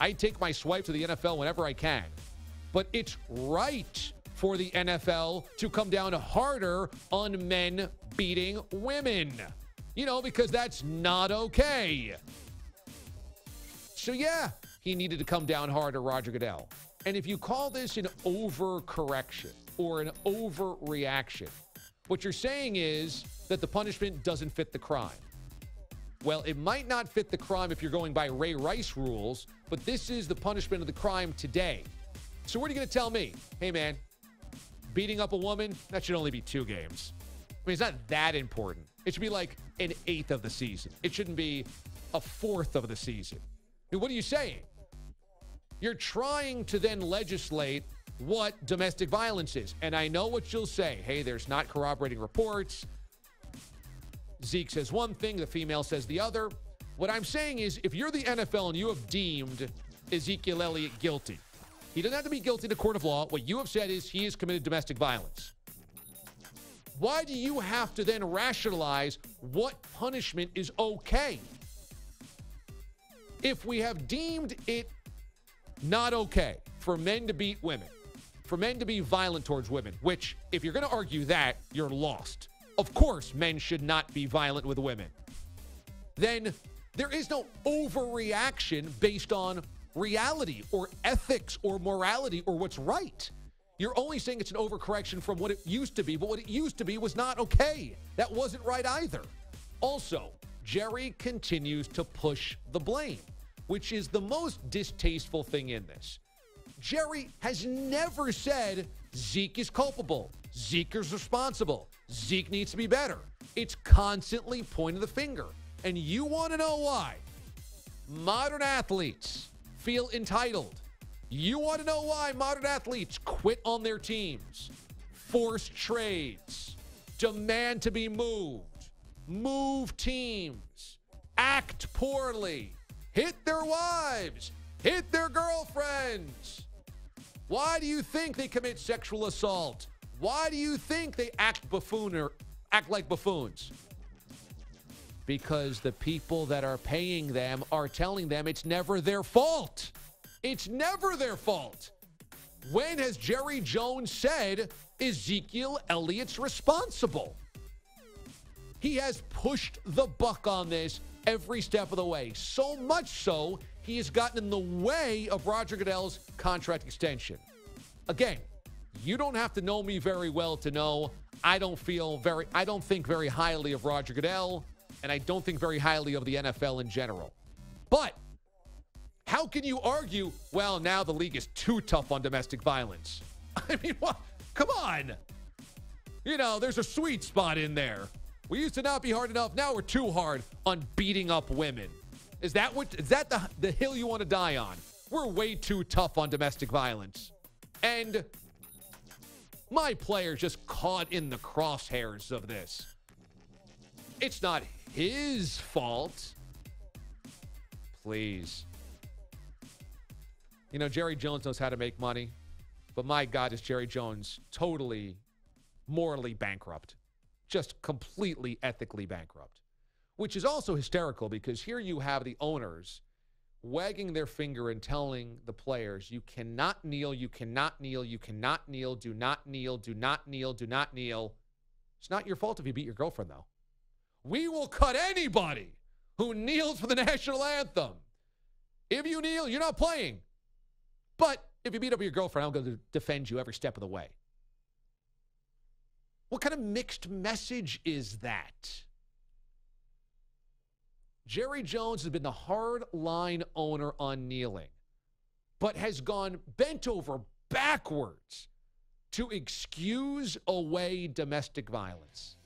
I take my swipe to the NFL whenever I can. But it's right for the NFL to come down harder on men beating women. Because that's not okay. So, yeah, he needed to come down harder, Roger Goodell. And if you call this an overcorrection or an overreaction, what you're saying is that the punishment doesn't fit the crime. Well, it might not fit the crime if you're going by Ray Rice rules, but this is the punishment of the crime today. So what are you going to tell me? Hey, man, beating up a woman, that should only be 2 games. I mean, it's not that important. It should be like an 1/8 of the season. It shouldn't be a 1/4 of the season. I mean, what are you saying? You're trying to then legislate what domestic violence is. And I know what you'll say. Hey, there's not corroborating reports. Zeke says one thing, the female says the other. What I'm saying is, if you're the NFL and you have deemed Ezekiel Elliott guilty, he doesn't have to be guilty in a court of law. What you have said is he has committed domestic violence. Why do you have to then rationalize what punishment is okay? If we have deemed it not okay for men to beat women, for men to be violent towards women, which, if you're going to argue that, you're lost. Of course, men should not be violent with women. Then there is no overreaction based on reality or ethics or morality or what's right. You're only saying it's an overcorrection from what it used to be, but what it used to be was not okay. That wasn't right either. Also, Jerry continues to push the blame, which is the most distasteful thing in this. Jerry has never said Zeke is culpable. Zeke is responsible. Zeke needs to be better. It's constantly pointing the finger. And you want to know why? Modern athletes feel entitled. You want to know why modern athletes quit on their teams, force trades, demand to be moved, move teams, act poorly, hit their wives, hit their girlfriends. Why do you think they commit sexual assault? Why do you think they act like buffoons? Because the people that are paying them are telling them it's never their fault. It's never their fault. When has Jerry Jones said Ezekiel Elliott's responsible? He has pushed the buck on this every step of the way. So much so, he has gotten in the way of Roger Goodell's contract extension. Again, you don't have to know me very well to know I don't think very highly of Roger Goodell, and I don't think very highly of the NFL in general. But how can you argue, well, now the league is too tough on domestic violence? I mean, what? Come on. There's a sweet spot in there. We used to not be hard enough. Now we're too hard on beating up women. Is that the hill you want to die on? We're way too tough on domestic violence. And my player just caught in the crosshairs of this. It's not his fault. Please. Jerry Jones knows how to make money, but my God, is Jerry Jones totally morally bankrupt. Just completely ethically bankrupt. Which is also hysterical because here you have the owners wagging their finger and telling the players, you cannot kneel, you cannot kneel, you cannot kneel, do not kneel, do not kneel, do not kneel. It's not your fault if you beat your girlfriend, though. We will cut anybody who kneels for the national anthem. If you kneel, you're not playing. But if you beat up your girlfriend, I'm going to defend you every step of the way. What kind of mixed message is that? Jerry Jones has been the hard-line owner on kneeling, but has gone bent over backwards to excuse away domestic violence.